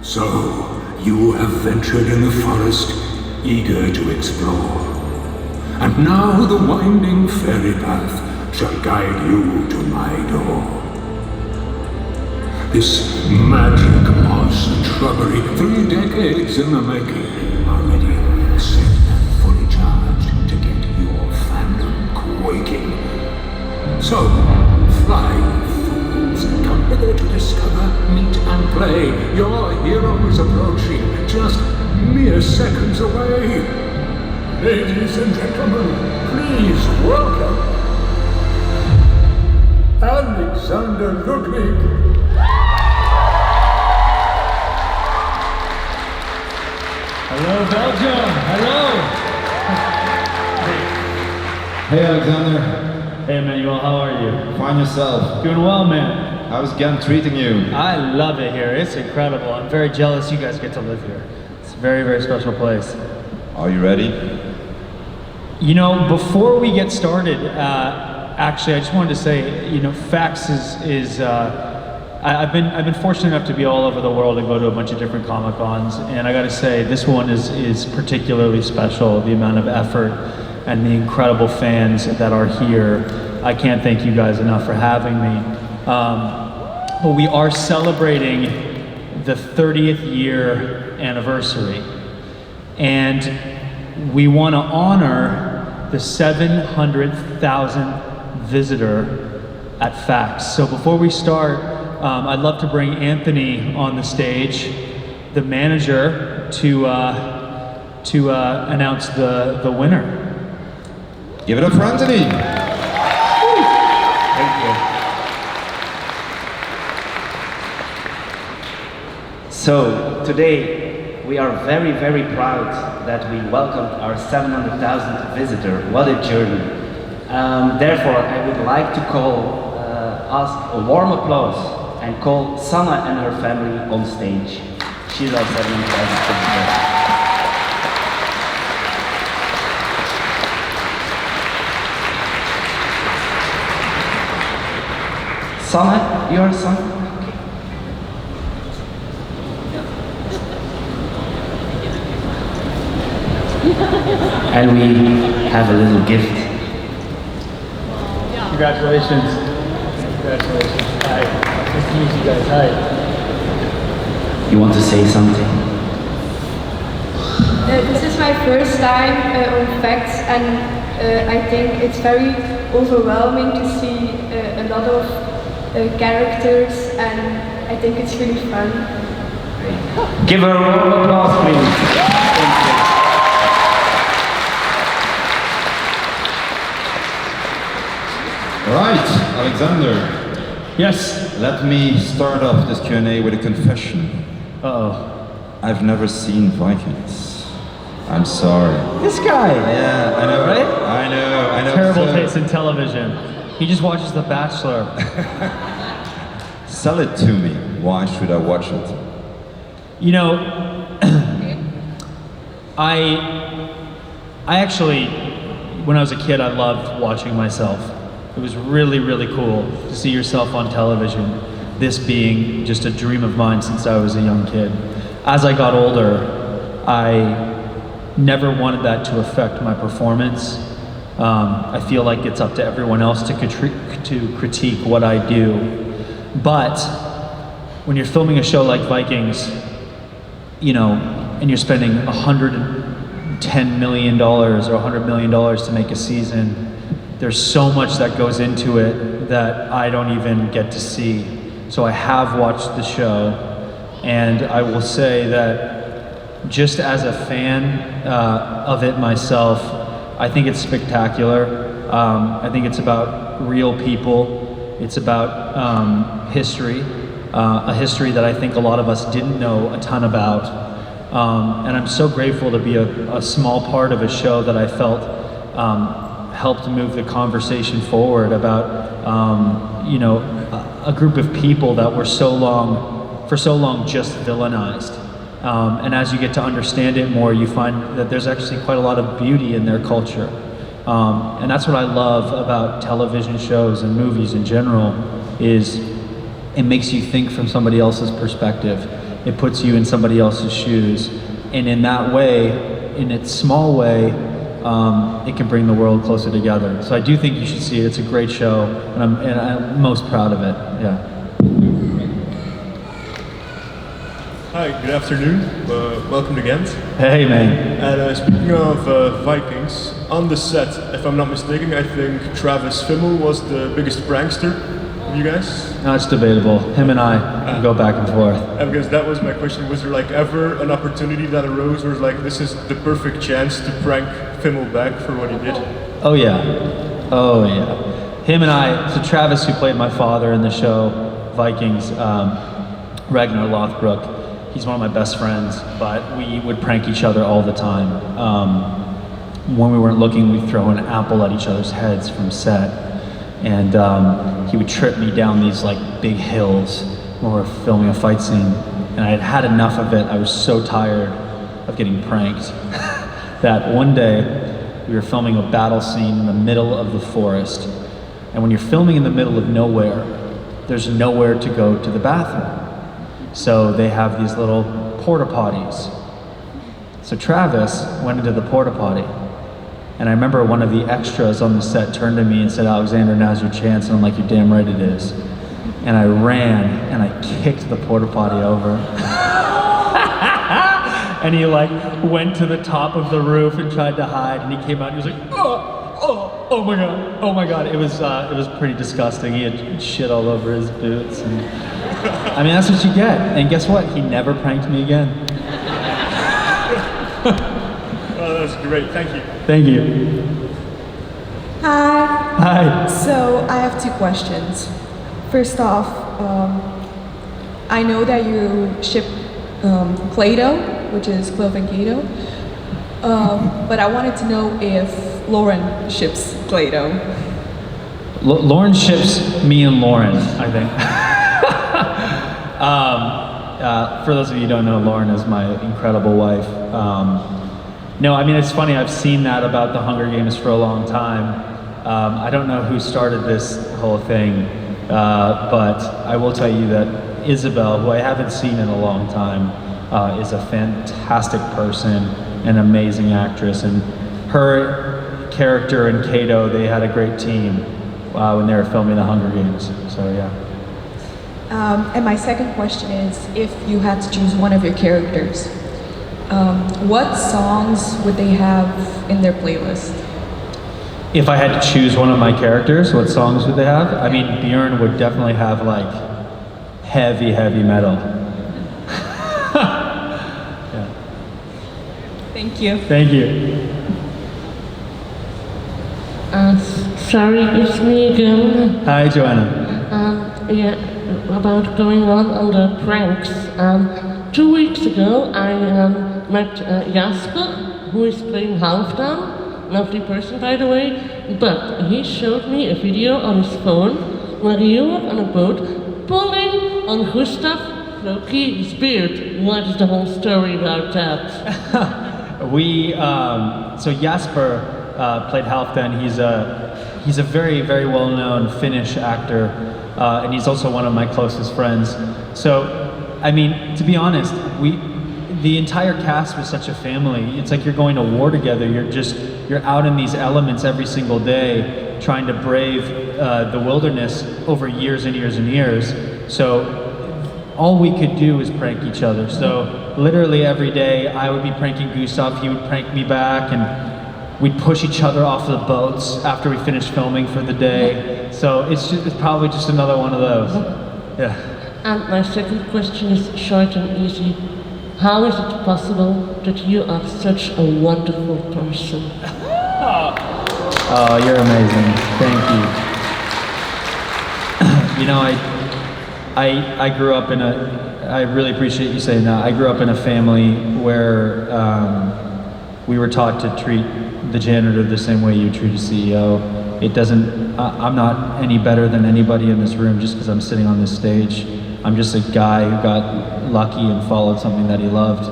So, you have ventured in the forest, eager to explore. And now the winding fairy path shall guide you to my door. This magic moss and shrubbery, 3 decades in the making, are ready, set and fully charged to get your fandom quaking. So, fly, fools, come hither to discover, meet and play. Your hero is approaching, just mere seconds away. Ladies and gentlemen, please welcome Alexander Ludwig. Hello, Belgium. Hello. Hey, Alexander. Hey, Emmanuel. How are you? Find yourself. Doing well, man. How's Gent treating you? I love it here. It's incredible. I'm very jealous you guys get to live here. It's a very, very special place. Are you ready? You know, before we get started, actually, I just wanted to say, you know, Fax is I've been fortunate enough to be all over the world and go to a bunch of different Comic-Cons, and I got to say, this one is particularly special. The amount of effort and the incredible fans that are here. I can't thank you guys enough for having me. But we are celebrating the 30th year anniversary, and we want to honor the 700,000 visitor at Fax. So before we start, I'd love to bring Anthony on the stage, the manager, to announce the winner. Give it up for Anthony. Thank you. So today we are very, very proud that we welcomed our 700,000th visitor. What a journey. Therefore, I would like to ask a warm applause and call Sanna and her family on stage. She's our 700,000th visitor. Sanna, you are Sanna? And we have a little gift. Congratulations. Congratulations. Hi. Nice to meet you guys. Hi. You want to say something? This is my first time on Facts, and I think it's very overwhelming to see a lot of characters, and I think it's really fun. Give her a round of applause, please. Right, Alexander. Yes. Let me start off this Q&A with a confession. Uh-oh. I've never seen Vikings. I'm sorry. This guy. Yeah, I know. Right? I know. Terrible So- taste in television. He just watches The Bachelor. Sell it to me. Why should I watch it? You know, I actually, when I was a kid, I loved watching myself. It was really, really cool to see yourself on television, this being just a dream of mine since I was a young kid. As I got older, I never wanted that to affect my performance. I feel like it's up to everyone else to critique what I do. But when you're filming a show like Vikings, you know, and you're spending $110 million or $100 million to make a season, there's so much that goes into it that I don't even get to see. So I have watched the show, and I will say that just as a fan of it myself, I think it's spectacular. I think it's about real people. It's about history, a history that I think a lot of us didn't know a ton about. And I'm so grateful to be a small part of a show that I felt helped move the conversation forward about, you know, a group of people that were for so long just villainized. And as you get to understand it more, you find that there's actually quite a lot of beauty in their culture. And that's what I love about television shows and movies in general, is it makes you think from somebody else's perspective. It puts you in somebody else's shoes. And in that way, in its small way, it can bring the world closer together. So I do think you should see it. It's a great show, and I'm most proud of it. Yeah. Hi, good afternoon. Welcome to Gent. Hey, man. And speaking of Vikings, on the set, if I'm not mistaken, I think Travis Fimmel was the biggest prankster of you guys. No, it's debatable. Him and I go back and forth. Because that was my question. Was there like ever an opportunity that arose where like this is the perfect chance to prank Fimmel back for what he did? Oh yeah. Oh yeah. Him and I, so Travis, who played my father in the show Vikings, Ragnar Lothbrok, he's one of my best friends, but we would prank each other all the time. When we weren't looking, we'd throw an apple at each other's heads from set. And he would trip me down these like big hills when we were filming a fight scene. And I had had enough of it. I was so tired of getting pranked that one day we were filming a battle scene in the middle of the forest. And when you're filming in the middle of nowhere, there's nowhere to go to the bathroom. So they have these little porta potties. So Travis went into the porta potty. And I remember one of the extras on the set turned to me and said, "Alexander, now's your chance." And I'm like, "You're damn right it is." And I ran and I kicked the porta potty over. And he like went to the top of the roof and tried to hide, and he came out and he was like, oh my god, oh my god. It was pretty disgusting. He had shit all over his boots. And I mean, that's what you get. And guess what? He never pranked me again. Oh, that's great. Thank you. Thank you. Hi. Hi. So I have two questions. First off, I know that you ship Play-Doh, which is Clove and Kato, but I wanted to know if Lauren ships Play-Doh. Lauren ships me and Lauren, I think. For those of you who don't know, Lauren is my incredible wife. No, I mean, it's funny, I've seen that about the Hunger Games for a long time. I don't know who started this whole thing, but I will tell you that Isabel, who I haven't seen in a long time, is a fantastic person, an amazing actress, and her character and Kato, they had a great team when they were filming the Hunger Games, so yeah. And my second question is, if you had to choose one of your characters, what songs would they have in their playlist? If I had to choose one of my characters, what songs would they have? I mean, Björn would definitely have like heavy, heavy metal. Yeah. Thank you. Thank you. Sorry, it's me again. Hi, Joanna. Yeah, about going on the pranks. 2 weeks ago, I met Jasper, who is playing Halfdan. Lovely person, by the way. But he showed me a video on his phone where you were on a boat pulling on Gustav Loki's beard. What is the whole story about that? So Jasper played Halfdan. He's a very, very well-known Finnish actor, and he's also one of my closest friends. So, I mean, to be honest, the entire cast was such a family. It's like you're going to war together. You're out in these elements every single day, trying to brave the wilderness over years and years and years. So all we could do was prank each other. So literally every day I would be pranking Gustav, he would prank me back, and we'd push each other off the boats after we finished filming for the day. So it's probably just another one of those. Yeah. And my second question is short and easy. How is it possible that you are such a wonderful person? Oh, you're amazing. Thank you. You know, I grew up in I really appreciate you saying that. I grew up in a family where we were taught to treat the janitor the same way you treat a CEO. It doesn't, I'm not any better than anybody in this room just because I'm sitting on this stage. I'm just a guy who got lucky and followed something that he loved.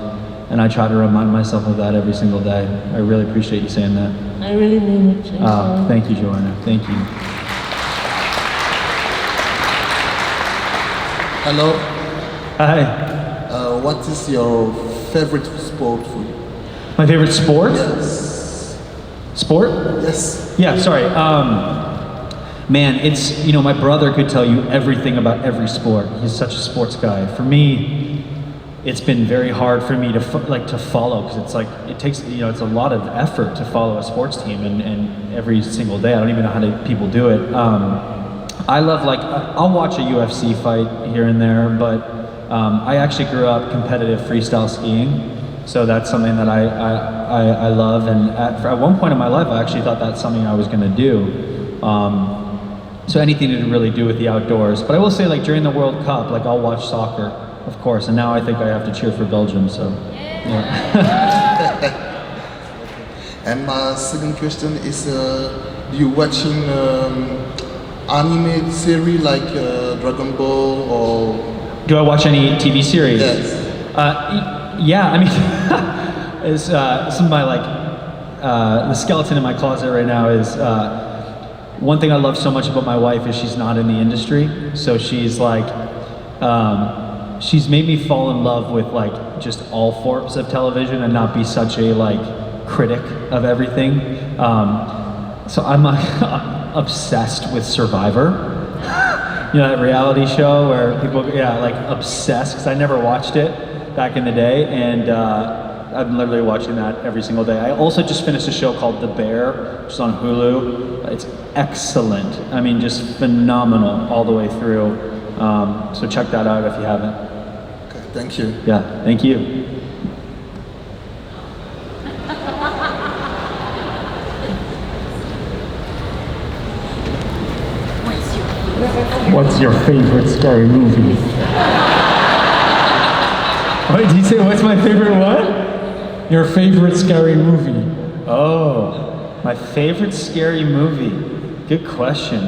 And I try to remind myself of that every single day. I really appreciate you saying that. I really mean it. Thank you, Joanna. Thank you. Hello. Hi. What is your favorite sport for you? My favorite sport? Yes. Sport? Yes. Yeah, sorry. Man, it's, you know, my brother could tell you everything about every sport. He's such a sports guy. For me, it's been very hard for me to to follow, because it's like, it takes, you know, it's a lot of effort to follow a sports team and every single day. I don't even know how people do it. I love, like, I'll watch a UFC fight here and there, but I actually grew up competitive freestyle skiing. So that's something that I love, and at one point in my life I actually thought that's something I was going to do. So anything to really do with the outdoors. But I will say, like, during the World Cup, like, I'll watch soccer, of course, and now I think I have to cheer for Belgium, so yeah. And my second question is, do you watching anime series like Dragon Ball or... Do I watch any TV series? Yes. Yeah, I mean, it's some of my, like, the skeleton in my closet right now is, one thing I love so much about my wife is she's not in the industry. So she's like, she's made me fall in love with, like, just all forms of television and not be such a, like, critic of everything. So I'm obsessed with Survivor. You know, that reality show where people, yeah, like, obsessed, because I never watched it back in the day, and I'm literally watching that every single day. I also just finished a show called The Bear, which is on Hulu. It's excellent. I mean, just phenomenal all the way through. So check that out if you haven't. Okay, thank you. Yeah, thank you. What's your favorite scary movie? What did you say? What's my favorite what? Your favorite scary movie? Oh, my favorite scary movie. Good question.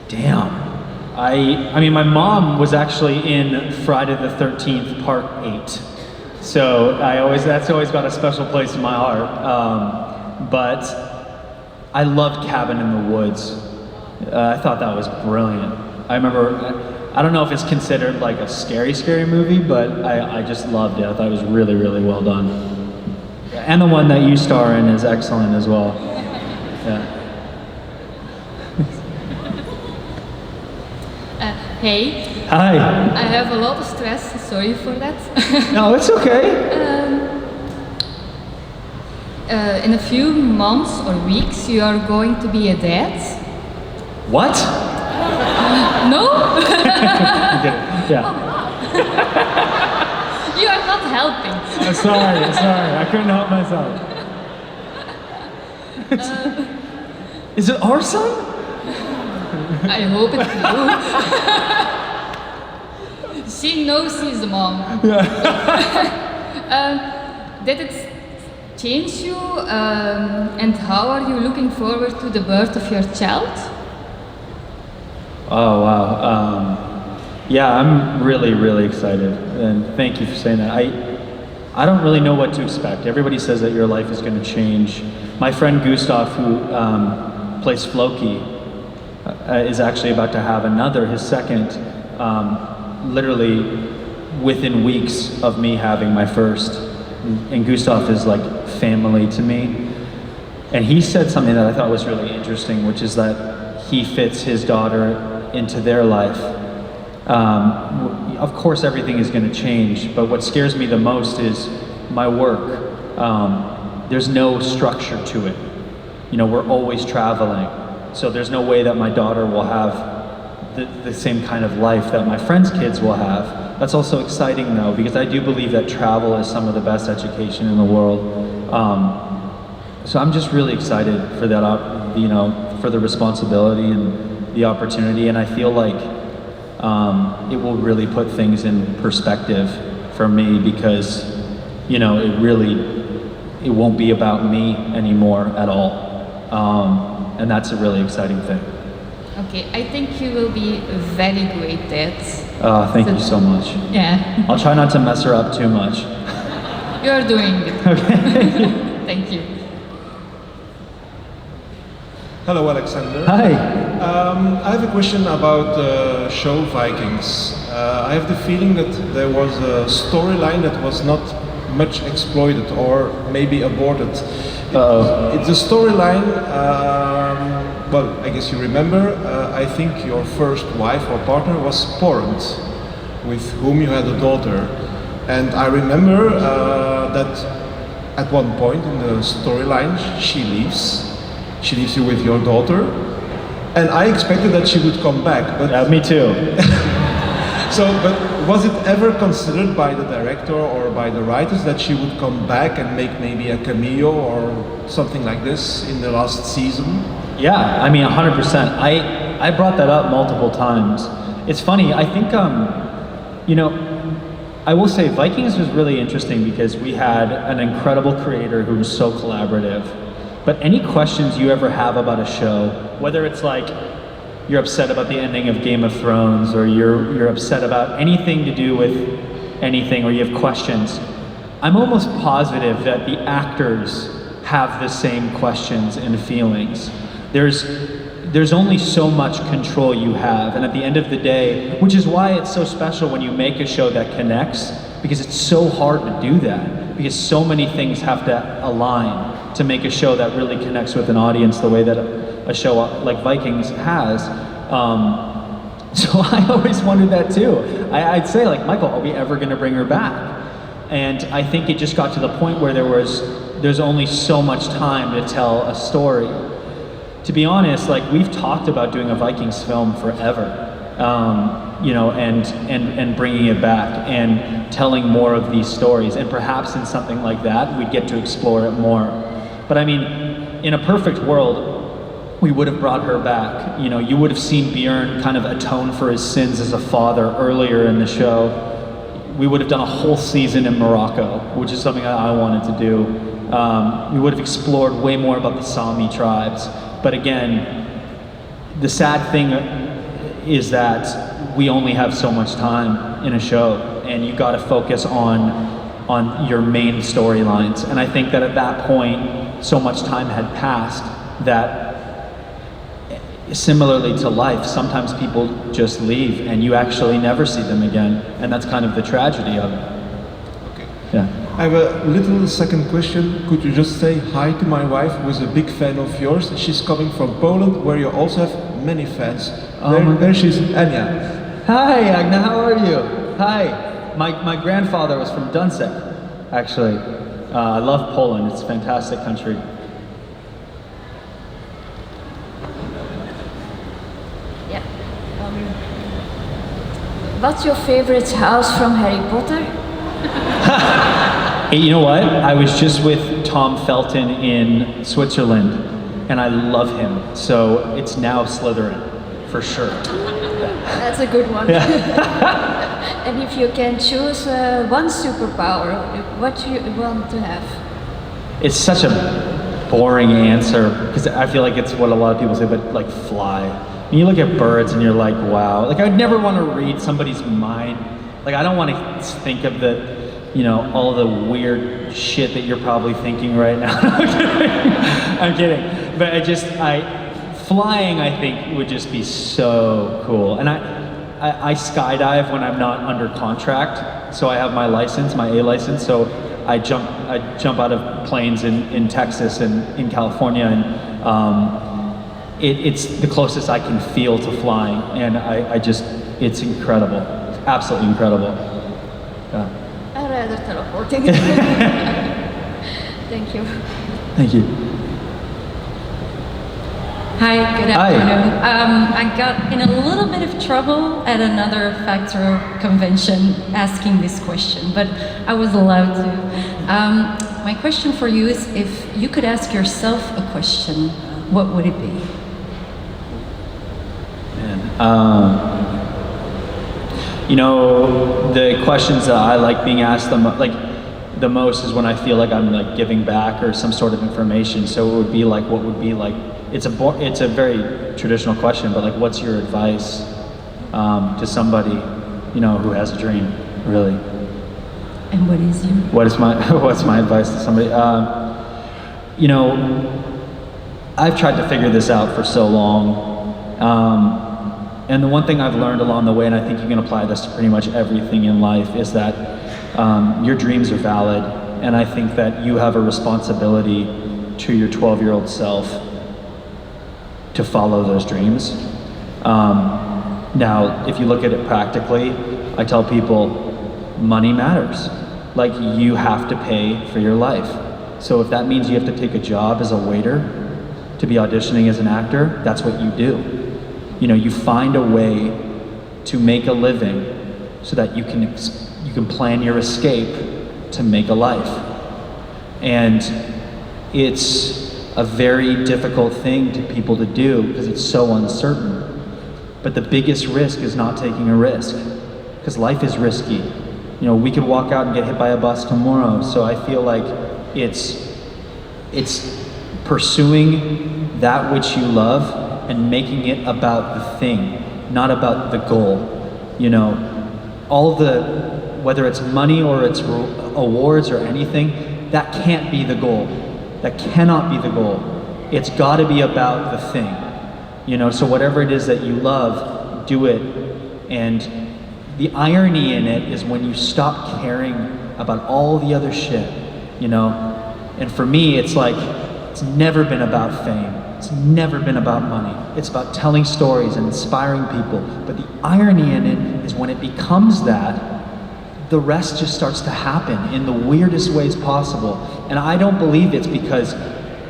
Damn. I mean, my mom was actually in Friday the 13th, Part 8. So that's always got a special place in my heart. But I loved Cabin in the Woods. I thought that was brilliant. I remember, I don't know if it's considered like a scary movie, but I just loved it. I thought it was really, really well done. And the one that you star in is excellent as well. Yeah. Hey. Hi. I have a lot of stress, sorry for that. No, it's okay. In a few months or weeks, you are going to be a dad. What? No? Yeah. You are not helping. I'm sorry, I couldn't help myself. Is it our son? I hope it's you. She knows she's the mom. Did it change you? And how are you looking forward to the birth of your child? Oh, wow. Yeah, I'm really, really excited, and thank you for saying that. I don't really know what to expect. Everybody says that your life is going to change. My friend Gustav, who plays Floki, is actually about to have his second, literally within weeks of me having my first. And Gustav is like family to me. And he said something that I thought was really interesting, which is that he fits his daughter into their life. Of course, everything is going to change, but what scares me the most is my work. There's no structure to it. You know, we're always traveling, so there's no way that my daughter will have the same kind of life that my friends' kids will have. That's also exciting, though, because I do believe that travel is some of the best education in the world. So I'm just really excited for that, for the responsibility and the opportunity, and I feel like it will really put things in perspective for me, because, you know, it won't be about me anymore at all, and that's a really exciting thing. Okay, I think you will be a very great dad. Thank you so much. Yeah. I'll try not to mess her up too much. You're doing it. Okay. Thank you. Hello, Alexander. Hi. I have a question about show Vikings, I have the feeling that there was a storyline that was not much exploited or maybe aborted. It's a storyline, well, I guess you remember, I think your first wife or partner was Porrent, with whom you had a daughter. And I remember that at one point in the storyline, she leaves you with your daughter. And I expected that she would come back, but... me too. So, but was it ever considered by the director or by the writers that she would come back and make maybe a cameo or something like this in the last season? Yeah, I mean 100%. I brought that up multiple times. It's funny, I think, you know, I will say Vikings was really interesting because we had an incredible creator who was so collaborative. But any questions you ever have about a show, whether it's like you're upset about the ending of Game of Thrones, or you're upset about anything to do with anything, or you have questions, I'm almost positive that the actors have the same questions and feelings. There's only so much control you have, and at the end of the day, which is why it's so special when you make a show that connects, because it's so hard to do that, because so many things have to align to make a show that really connects with an audience the way that a show like Vikings has. So I always wondered that too. I'd say, like, Michael, are we ever going to bring her back? And I think it just got to the point where there's only so much time to tell a story. To be honest, like, we've talked about doing a Vikings film forever, you know, and bringing it back and telling more of these stories. And perhaps in something like that, we'd get to explore it more. But I mean, in a perfect world, we would have brought her back. You know, you would have seen Bjorn kind of atone for his sins as a father earlier in the show. We would have done a whole season in Morocco, which is something I wanted to do. We would have explored way more about the Sami tribes. But again, the sad thing is that we only have so much time in a show, and you got to focus on your main storylines. And I think that at that point, so much time had passed that, similarly to life, sometimes people just leave and you actually never see them again, and that's kind of the tragedy of it. Okay. Yeah. I have a little second question. Could you just say hi to my wife, who is a big fan of yours? She's coming from Poland, where you also have many fans. There she's, Anya. Hi, Agna, how are you? Hi. My grandfather was from Dunsek, actually. I love Poland, it's a fantastic country. Yeah. What's your favorite house from Harry Potter? Hey, you know what? I was just with Tom Felton in Switzerland, and I love him. So it's now Slytherin, for sure. That's a good one. Yeah. And if you can choose one superpower, what do you want to have? It's such a boring answer, because I feel like it's what a lot of people say, but like fly. When you look at birds and you're like, wow. Like, I'd never want to read somebody's mind. Like, I don't want to think of the, you know, all the weird shit that you're probably thinking right now. I'm kidding. But flying, I think, would just be so cool. And I skydive when I'm not under contract. So I have my license, my A license. So I jump out of planes in Texas and in California, and it's the closest I can feel to flying. And it's incredible. It's absolutely incredible. Yeah. I'd rather teleporting. Thank you. Thank you. Hi, good afternoon. I got in a little bit of trouble at another Factor convention asking this question, but I was allowed to. My question for you is, if you could ask yourself a question, what would it be? You know, the questions that I like being asked the most is when I feel like I'm like giving back or some sort of information. So it would be like, what would be like, it's a very traditional question, but like, what's your advice to somebody, you know, who has a dream, really? And what is your? What's my advice to somebody? You know, I've tried to figure this out for so long. And the one thing I've learned along the way, and I think you can apply this to pretty much everything in life, is that your dreams are valid, and I think that you have a responsibility to your 12-year-old self to follow those dreams. Now, if you look at it practically, I tell people, money matters. Like, you have to pay for your life. So if that means you have to take a job as a waiter to be auditioning as an actor, that's what you do. You know, you find a way to make a living so that you can plan your escape to make a life. And it's a very difficult thing to people to do because it's so uncertain. But the biggest risk is not taking a risk, because life is risky. You know, we could walk out and get hit by a bus tomorrow. So I feel like it's pursuing that which you love and making it about the thing, not about the goal. You know, whether it's money or it's awards or anything, that can't be the goal. That cannot be the goal. It's gotta be about the thing. You know, so whatever it is that you love, do it. And the irony in it is when you stop caring about all the other shit, you know? And for me, it's like, it's never been about fame. It's never been about money. It's about telling stories and inspiring people. But the irony in it is when it becomes that, the rest just starts to happen in the weirdest ways possible. And I don't believe it's because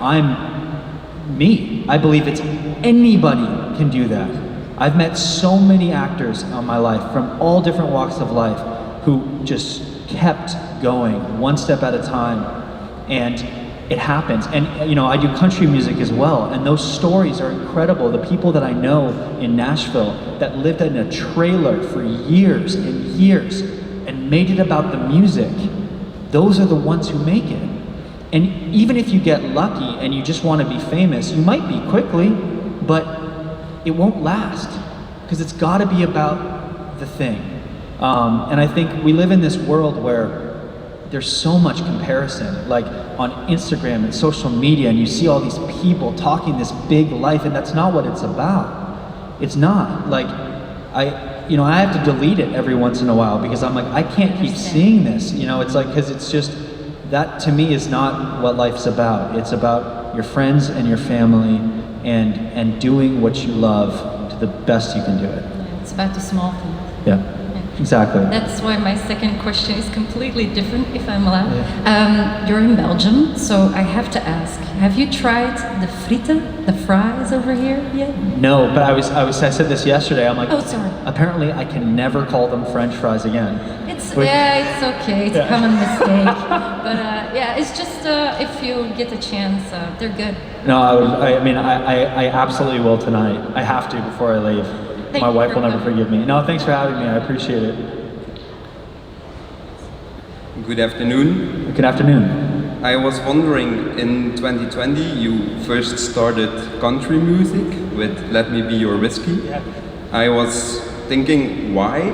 I'm me. I believe it's anybody can do that. I've met so many actors on my life from all different walks of life who just kept going one step at a time, and it happens. And you know, I do country music as well, and those stories are incredible. The people that I know in Nashville that lived in a trailer for years and years and made it about the music, those are the ones who make it. And even if you get lucky and you just want to be famous, you might be quickly, but it won't last, because it's got to be about the thing. And I think we live in this world where there's so much comparison, like on Instagram and social media, and you see all these people talking this big life, and that's not what it's about. It's not. Like, I have to delete it every once in a while because I'm like, I can't keep seeing this. You know, it's like, because it's just, that to me is not what life's about. It's about your friends and your family and doing what you love to the best you can do it. Yeah, it's about the small things. Yeah, exactly. That's why my second question is completely different, if I'm allowed. Yeah. You're in Belgium, so I have to ask, have you tried the frieten, the fries over here yet? No, but I said this yesterday, I'm like, oh, sorry. Apparently I can never call them French fries again. It's okay, it's a common mistake. But yeah, it's just if you get a chance, they're good. No, I absolutely will tonight. I have to before I leave. My wife will never forgive me. No, thanks for having me. I appreciate it. Good afternoon. Good afternoon. I was wondering, in 2020 you first started country music with Let Me Be Your Whiskey. Yeah. I was thinking, why?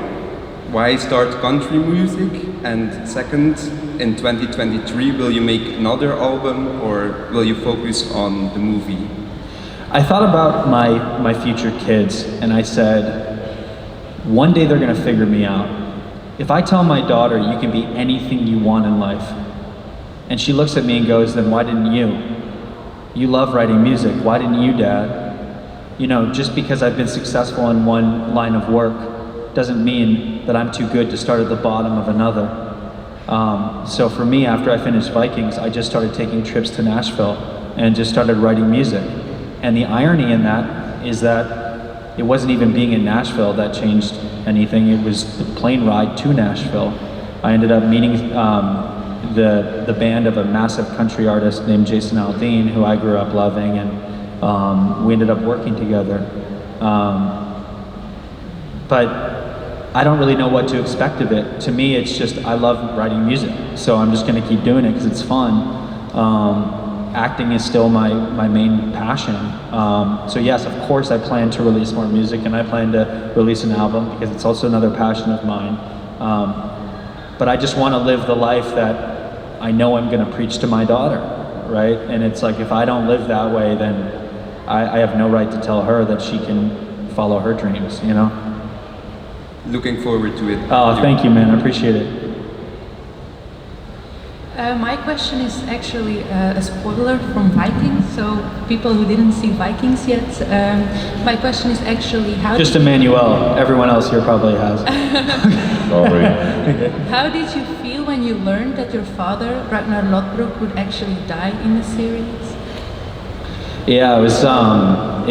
Why start country music? And second, in 2023 will you make another album, or will you focus on the movie? I thought about my future kids, and I said, one day they're gonna figure me out. If I tell my daughter, you can be anything you want in life, and she looks at me and goes, then why didn't you? You love writing music, why didn't you, Dad? You know, just because I've been successful in one line of work doesn't mean that I'm too good to start at the bottom of another. So for me, after I finished Vikings, I just started taking trips to Nashville and just started writing music. And the irony in that is that it wasn't even being in Nashville that changed anything. It was the plane ride to Nashville. I ended up meeting the band of a massive country artist named Jason Aldean, who I grew up loving, and we ended up working together. But I don't really know what to expect of it. To me, it's just, I love writing music, so I'm just gonna keep doing it because it's fun. Acting is still my main passion. So yes, of course I plan to release more music, and I plan to release an album because it's also another passion of mine. But I just want to live the life that I know I'm going to preach to my daughter, right? And it's like, if I don't live that way, then I have no right to tell her that she can follow her dreams, you know? Looking forward to it. Oh, thank you, man. I appreciate it. My question is actually a spoiler from Vikings, so people who didn't see Vikings yet. My question is actually how Just did Emmanuel. Everyone else here probably has. Sorry. How did you feel when you learned that your father, Ragnar Lodbrok, would actually die in the series? Yeah, it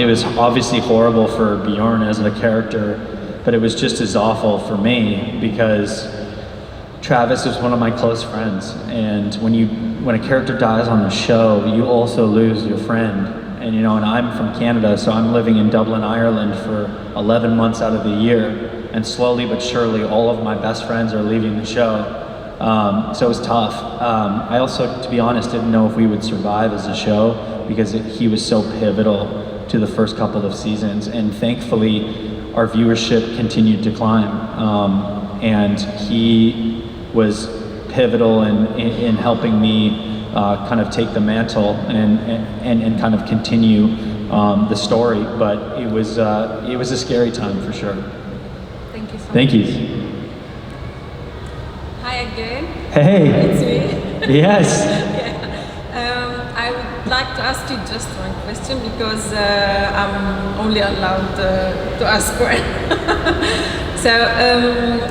was obviously horrible for Bjorn as a character, but it was just as awful for me because Travis was one of my close friends, and when a character dies on the show, you also lose your friend. And you know, and I'm from Canada, so I'm living in Dublin, Ireland for 11 months out of the year, and slowly but surely all of my best friends are leaving the show. So it was tough. I also, to be honest, didn't know if we would survive as a show because he was so pivotal to the first couple of seasons, and thankfully our viewership continued to climb, and he was pivotal in helping me kind of take the mantle and kind of continue the story. But it was a scary time for sure. Thank you so much. Thank you. Hi again. Hey. It's me. Yes. I would like to ask you just one question because I'm only allowed to ask one. So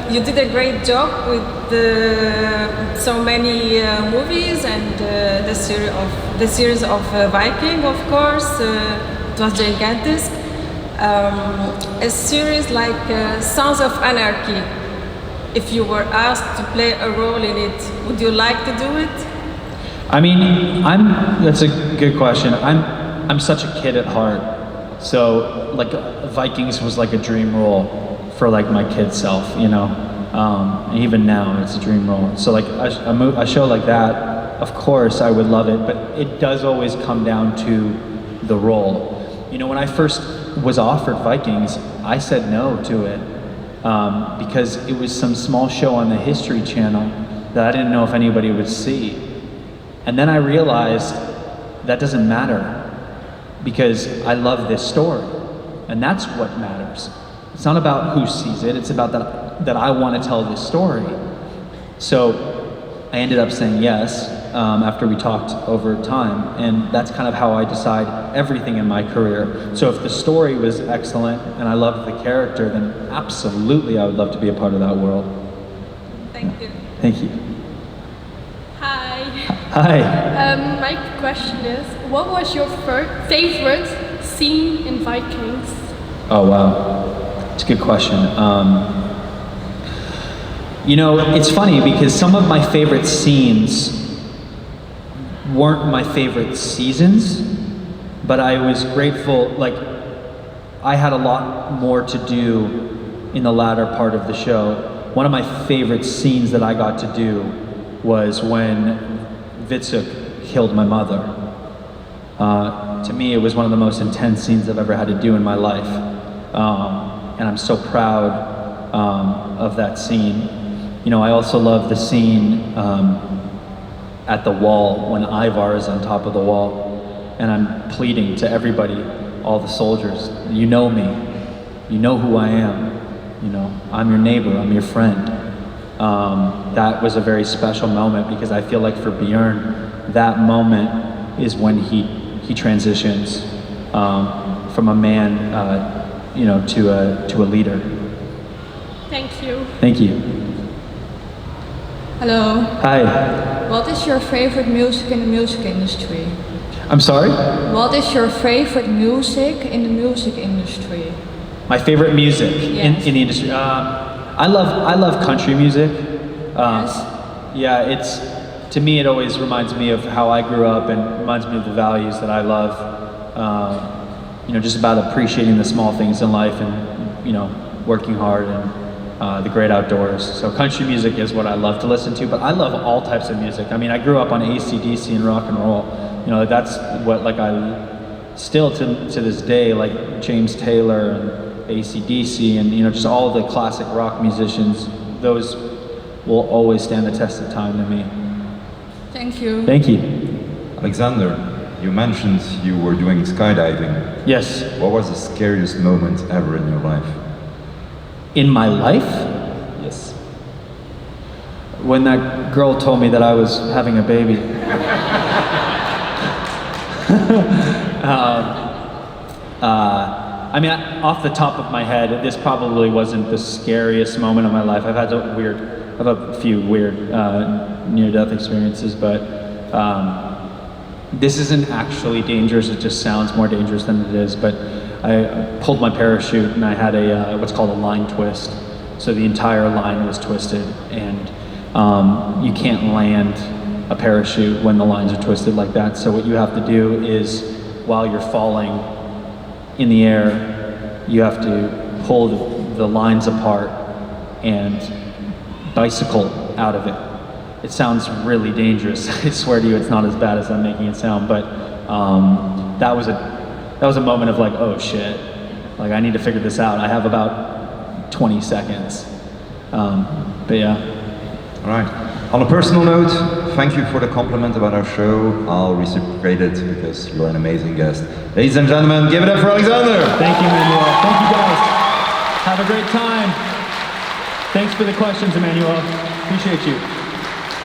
you did a great job with so many movies and the series of Viking, of course. It was gigantic. A series like Sons of Anarchy. If you were asked to play a role in it, would you like to do it? I mean, that's a good question. I'm such a kid at heart. So like Vikings was like a dream role for like my kid self, you know. And even now it's a dream role. So like a show like that, of course I would love it, but it does always come down to the role. You know, when I first was offered Vikings, I said no to it because it was some small show on the History Channel that I didn't know if anybody would see. And then I realized that doesn't matter because I love this story, and that's what matters. It's not about who sees it, it's about that I want to tell this story. So I ended up saying yes after we talked over time, and that's kind of how I decide everything in my career. So if the story was excellent and I loved the character, then absolutely I would love to be a part of that world. Thank you. Thank you. Hi. Hi. My question is, what was your favorite scene in Vikings? Oh wow, it's a good question. You know, it's funny because some of my favorite scenes weren't my favorite seasons, but I was grateful, like, I had a lot more to do in the latter part of the show. One of my favorite scenes that I got to do was when Vitsuk killed my mother. To me, it was one of the most intense scenes I've ever had to do in my life. And I'm so proud of that scene. You know, I also love the scene at the wall when Ivar is on top of the wall and I'm pleading to everybody, all the soldiers, you know me, you know who I am, you know, I'm your neighbor, I'm your friend. That was a very special moment because I feel like for Bjorn, that moment is when he transitions from a man, you know, to a leader. Thank you. Thank you. Hello. Hi. What is your favorite music in the music industry? I'm sorry? What is your favorite music in the music industry? My favorite music Yes. in the industry. I love country music. Yeah, to me it always reminds me of how I grew up and reminds me of the values that I love. You know, just about appreciating the small things in life and, you know, working hard and the great outdoors. So country music is what I love to listen to, but I love all types of music. I mean, I grew up on AC/DC and rock and roll. You know, that's what, like, I still to this day, like James Taylor and AC/DC and, you know, just all the classic rock musicians, those will always stand the test of time to me. Thank you. Thank you. Alexander, you mentioned you were doing skydiving. Yes. What was the scariest moment ever in your life? In my life? Yes. When that girl told me that I was having a baby. I mean, off the top of my head, this probably wasn't the scariest moment of my life. I've had a few weird near-death experiences, but this isn't actually dangerous. It just sounds more dangerous than it is. But I pulled my parachute and I had a what's called a line twist. So the entire line was twisted, and you can't land a parachute when the lines are twisted like that. So what you have to do is, while you're falling in the air, you have to pull the lines apart and bicycle out of it. It sounds really dangerous. I swear to you, it's not as bad as I'm making it sound, but that was a moment of like, oh shit, like I need to figure this out. I have about 20 seconds. But yeah. All right. On a personal note, thank you for the compliment about our show. I'll reciprocate it because you're an amazing guest. Ladies and gentlemen, give it up for Alexander. Thank you, Emmanuel. Thank you guys. Have a great time. Thanks for the questions, Emmanuel. Appreciate you.